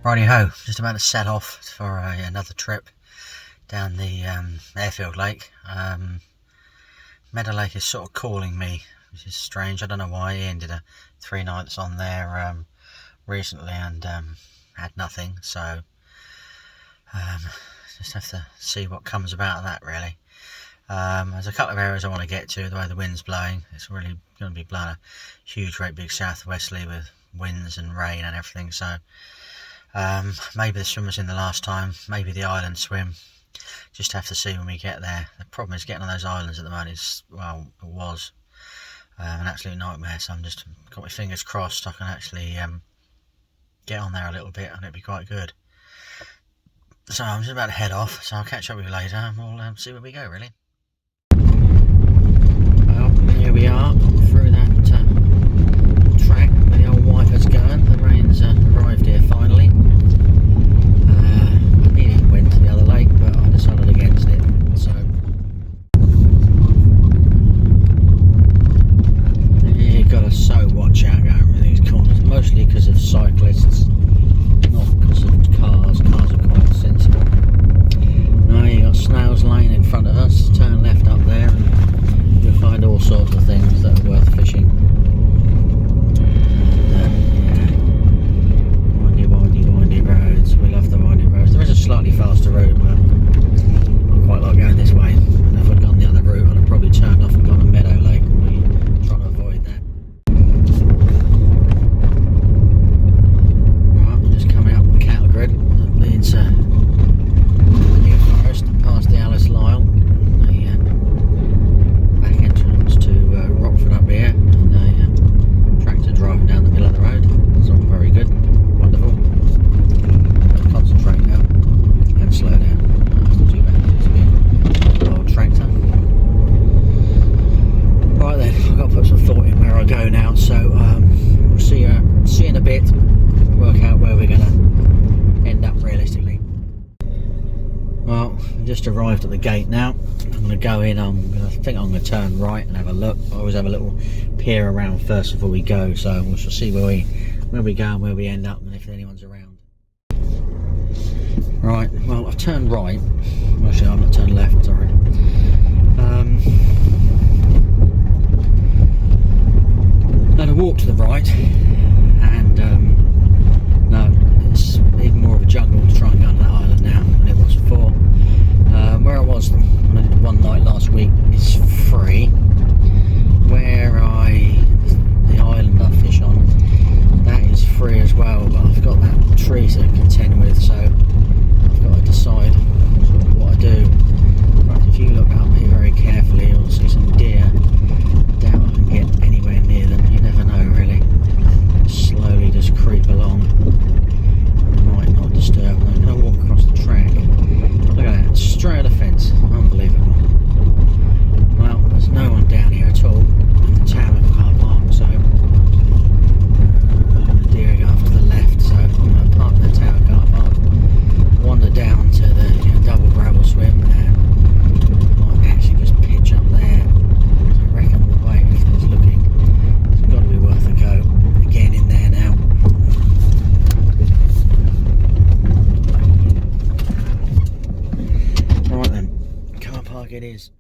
Righty ho, just about to set off for another trip down the Airfield Lake. Meadow Lake is sort of calling me, which is strange. I don't know why. Ian did 3 nights on there recently and had nothing, so just have to see what comes about of that, really. There's a couple of areas I want to get to. The way the wind's blowing, it's really going to be blowing a huge, great big southwesterly with winds and rain and everything, so maybe the swim was in the last time, maybe the island swim. Just have to see when we get there. The problem is getting on those islands at the moment is, well, it was an absolute nightmare, so I'm just got my fingers crossed I can actually get on there a little bit and it'd be quite good. So I'm just about to head off, so I'll catch up with you later and we'll see where we go, really. Well, here we are through that track where the old wipers going. The rain's arrived here finally. I nearly went to the other lake, but I decided against it. So you've got to so watch out going through these corners, mostly because of cyclists, not because of cars. Cars are quite sensible. Now you've got Snails Lane in front of us. Turn left up there and you'll find all sorts of things that are worth fishing. Windy roads. We love the windy roads. There is a slightly faster route, but I quite like going this way. And if I'd gone the other route, I'd have probably turned off and gone to Meadow Lake. We're trying to avoid that. Right, we're just coming up the cattle grid that leads to the New Forest past the Alice Lyle. The back entrance to Rockford up here, and a tractor driving down the middle of the road. It's all very good. Wonderful. Concentrate now and slow down. That's not too bad. It's a good old tractor. Right then, I've got to put some thought in where I go now, so we'll see you in a bit, work out where we're going to end up realistically. Well, I just arrived at the gate now. I'm going to go in. I think I'm going to turn right and have a look. I always have a little peer around first before we go, so we shall see where we go and where we end up and if anyone's around. Right, well, I've turned right. Actually, I'm not turned left, sorry. Then I walk to the right, and no, it's even more of a jungle to try and go on that island now than it was before. Where I was when I did one night last week is free. Where the island I fish on, that is free as well, but I've got that tree to contend with, so I've got to decide sort of what I do. Right, if you look up here very carefully, you'll see some deer. I doubt I can get anywhere near them, you never know really. Slowly just creep along. I might not disturb them. I'm going to walk across the track. Look at that, straight at the fence. Unbelievable. Well, there's no one down here at all in the town of car park, so the deer go off to the left, so I'm going to park in the town car park, wander down to the double gravel swim, and might actually just pitch up there. I reckon the way everything's looking, it's got to be worth a go. Again in there now. Right then, car park it is.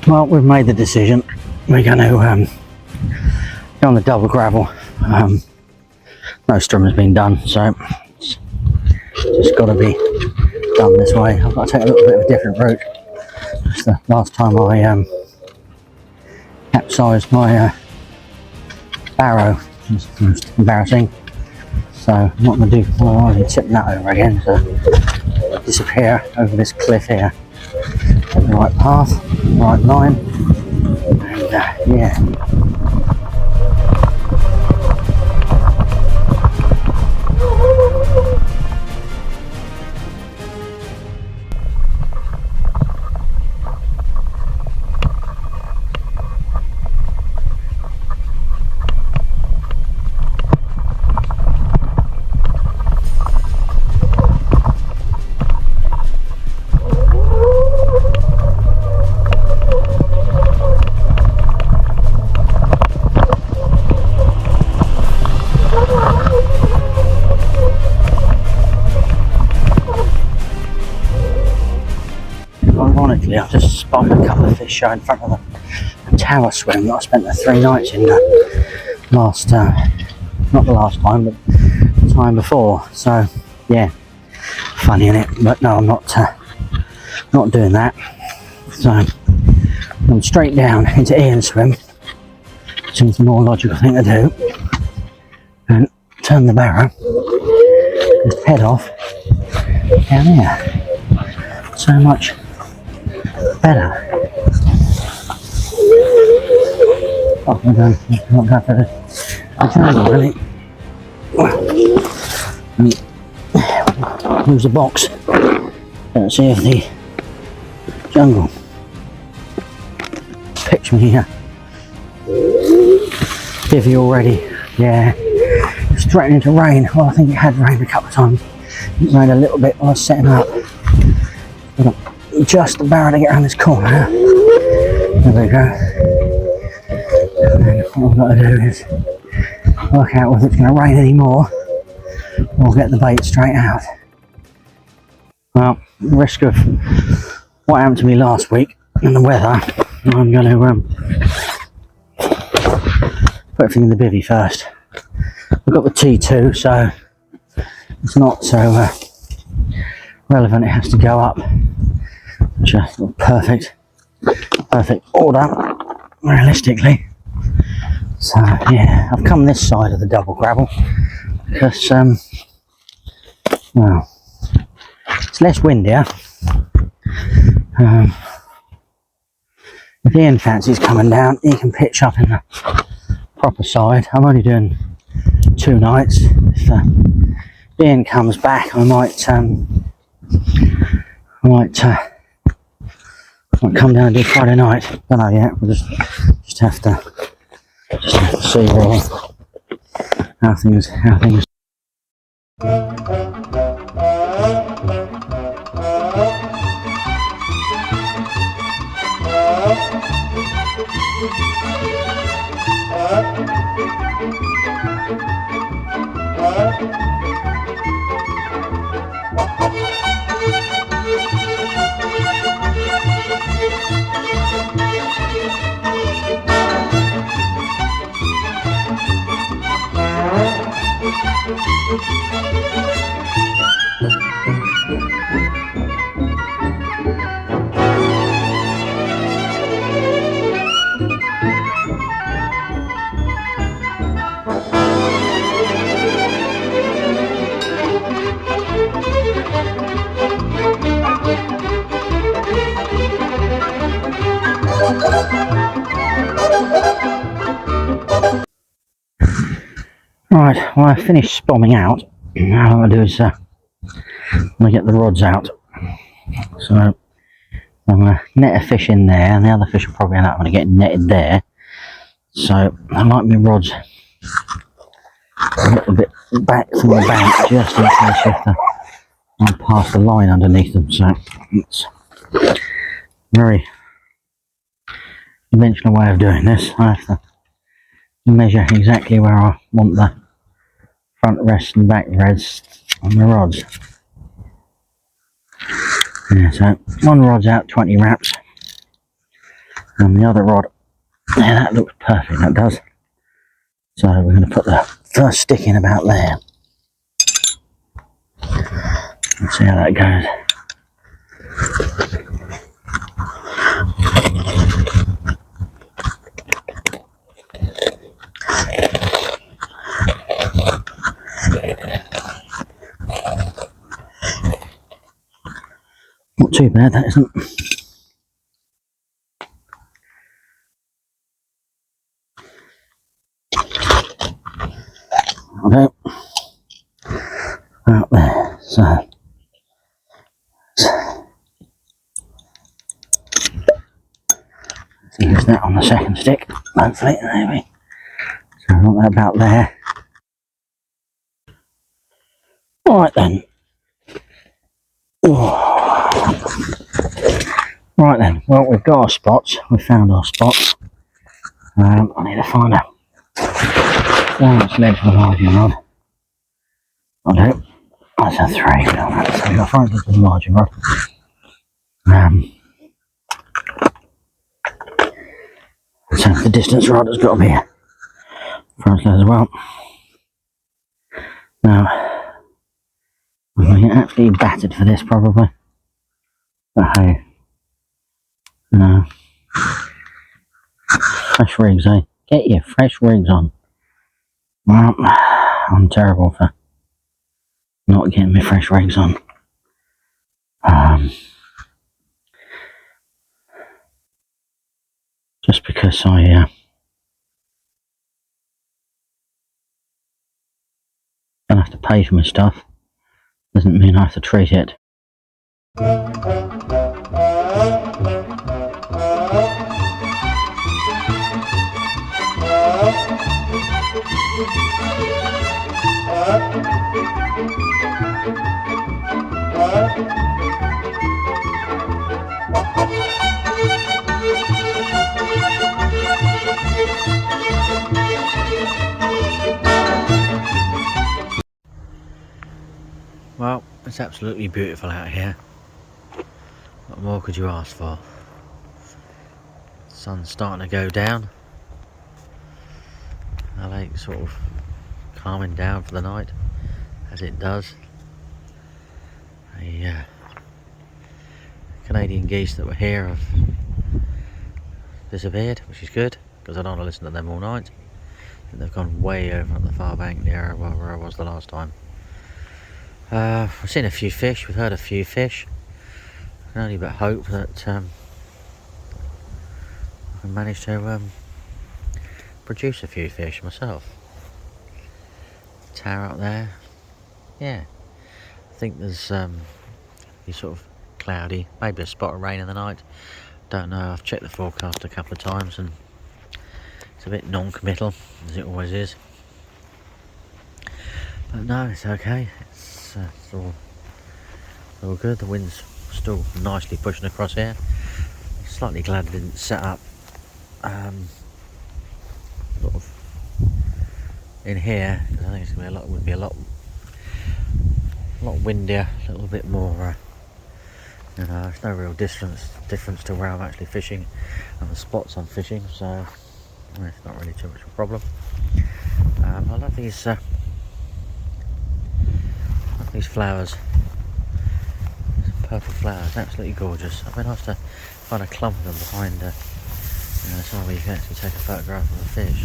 Well, we've made the decision. We're going to go on the double gravel. No strum has been done, so it's just got to be done this way. I've got to take a little bit of a different route. Just the last time I capsized my barrow, it's embarrassing. So I'm not going to do. Well, I'm tipping that over again. So disappear over this cliff here. The right path, right line, and yeah. ironically, I've just spotted a couple of fish show in front of the tower swim that I spent the 3 nights in last, not the last time, but the time before. So yeah, funny in it, but no, I'm not doing that. So I'm straight down into Ian's swim. Seems the more logical thing to do, and turn the barrow, just head off down here. So much better. Oh, I don't not have a jungle really. Moves the box. Let's see if the jungle picks me here. Divvy already. Yeah, it's threatening to rain. Well, I think it had rained a couple of times. It rained a little bit while I was setting up. Just the barrow to get around this corner. There we go. And what I've got to do is work out whether it's going to rain anymore or get the bait straight out. Well, risk of what happened to me last week and the weather, I'm going to put everything in the bivvy first. We've got the T2, so it's not so relevant. It has to go up. Just perfect order, realistically. So yeah, I've come this side of the double gravel because well, it's less windier. If Ian fancies coming down, he can pitch up in the proper side. I'm only doing 2 nights. If Ian comes back, I might come down and do Friday night. Don't know yet. We'll just have to see really how things. Right, well I finished spomming out. Now what I'm going to do is I'm going to get the rods out. So I'm going to net a fish in there, and the other fish will probably end up going to get netted there. So I like my rods a little bit back from the bank, just in case you have to pass the line underneath them. So it's a very conventional way of doing this. I have to measure exactly where I want the front rest and back rest on the rods. Yeah, so one rod's out 20 wraps, and the other rod, yeah, that looks perfect, that does. So we're going to put the first stick in about there. Let's see how that goes. Not too bad, that isn't. Okay. Out there, so use that on the second stick, hopefully, maybe. So I want that about there. Alright then. Right then, well, we've got our spots, we've found our spots. I need to find a balance lead for the margin rod. I do. That's a 3, so we've got to find the margin rod. So the distance rider's got to be front as well. Now, I'm going to get absolutely battered for this probably. But hey, no. Fresh rigs, eh? Get your fresh rigs on. Well, I'm terrible for not getting my fresh rigs on. Just because I don't have to pay for my stuff doesn't mean I have to treat it. Well, it's absolutely beautiful out here. What more could you ask for? Sun's starting to go down. The lake's sort of calming down for the night, as it does. The Canadian geese that were here have disappeared, which is good, because I don't want to listen to them all night. I think they've gone way over at the far bank near where I was the last time. We've seen a few fish, we've heard a few fish. I can only but hope that I can manage to produce a few fish myself. Tower up there, yeah. I think there's be sort of cloudy, maybe a spot of rain in the night. Don't know, I've checked the forecast a couple of times and it's a bit non-committal, as it always is. But no, it's okay. It's all good. The wind's still nicely pushing across here. I'm slightly glad I didn't set up sort of in here, because I think it's going to be a lot windier, a little bit more. You know, there's no real difference to where I'm actually fishing and the spots I'm fishing, so it's not really too much of a problem. I love these flowers. Purple flowers, absolutely gorgeous. I've been asked to find a clump of them behind somewhere where you can actually take a photograph of a fish.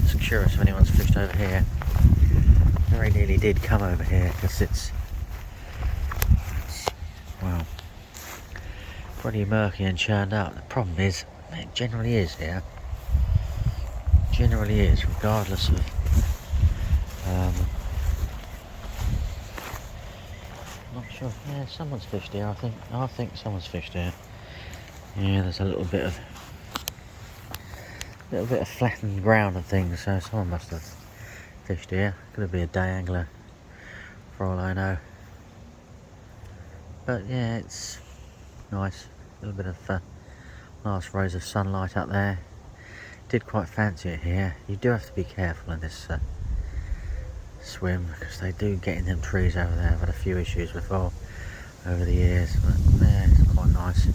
I'm just curious if anyone's fished over here. Very nearly did come over here because it's well, pretty murky and churned out. The problem is, it generally is here. Generally is, regardless of not sure. Yeah, someone's fished here. I think someone's fished here. Yeah, there's a little bit of flattened ground and things, so someone must have fished here. Could be a day angler, for all I know. But yeah, it's nice. A little bit of nice rays of sunlight up there. Did quite fancy it here. You do have to be careful in this swim, because they do get in them trees over there. I've had a few issues before over the years, but yeah, it's quite nice. You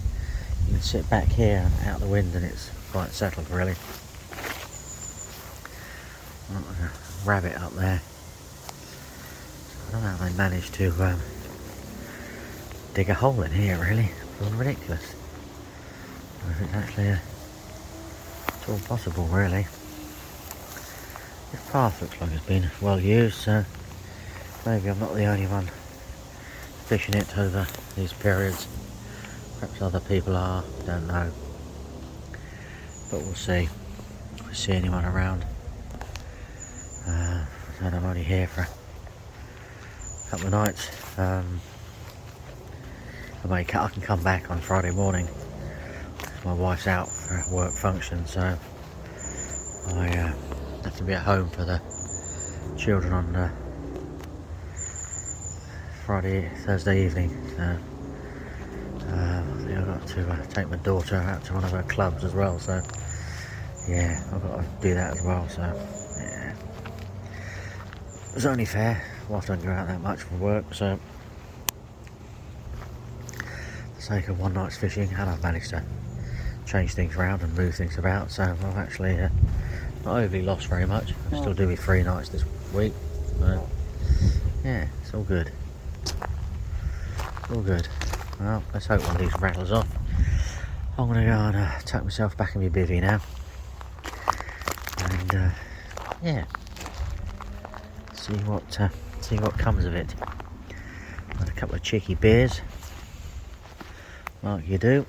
can sit back here and out the wind and it's quite settled, really. A rabbit up there. I don't know how they managed to dig a hole in here, really. It's ridiculous. If it's actually at all possible, really. This path looks like it's been well used, so maybe I'm not the only one fishing it over these periods. Perhaps other people are, don't know. But we'll see. If we see anyone around. I said I'm only here for a couple of nights. I can come back on Friday morning. My wife's out for a work function, so I have to be at home for the children on Thursday evening. So I think I've got to take my daughter out to one of her clubs as well. So yeah, I've got to do that as well. So yeah, it's only fair. Whilst I don't go out that much for work, so for the sake of one night's fishing, and I've managed to change things around and move things about, so I've actually not overly lost very much. I still do with 3 nights this week, but yeah, it's all good. All good. Well, let's hope one of these rattles off. I'm gonna go and tuck myself back in my bivvy now, and yeah, see what comes of it. Had a couple of cheeky beers, like you do.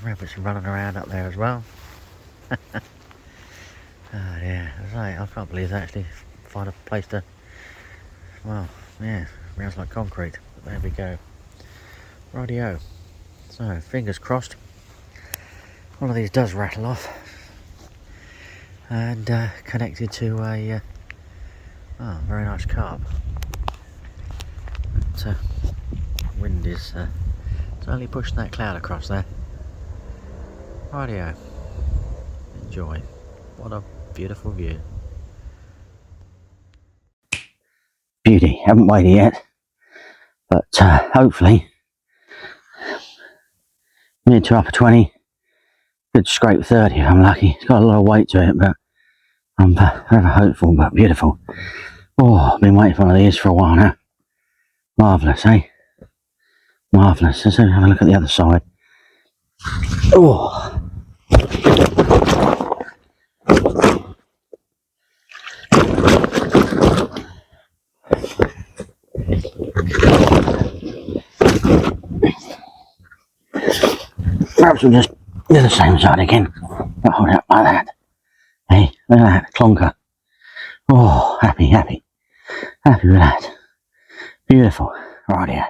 Rabbits are running around up there as well. Oh yeah, I can't believe they actually find a place to, well, yeah, rounds like concrete, but there we go. Rightio. So, fingers crossed, one of these does rattle off, and connected to a very nice carp. But, wind is it's only pushing that cloud across there. Rightio. Enjoy. What a beautiful view. Beauty. Haven't weighed it yet, but hopefully mid to upper 20. Could scrape 30 if I'm lucky. It's got a lot of weight to it, but I'm forever hopeful. But beautiful. Oh, I've been waiting for one of these for a while now. Marvellous, eh? Marvellous. Let's have a look at the other side. Oh. Perhaps we'll just do the same side again. But hold it up like that. Hey, look at that. Clonker. Oh, happy, happy. Happy with that. Beautiful. Right here.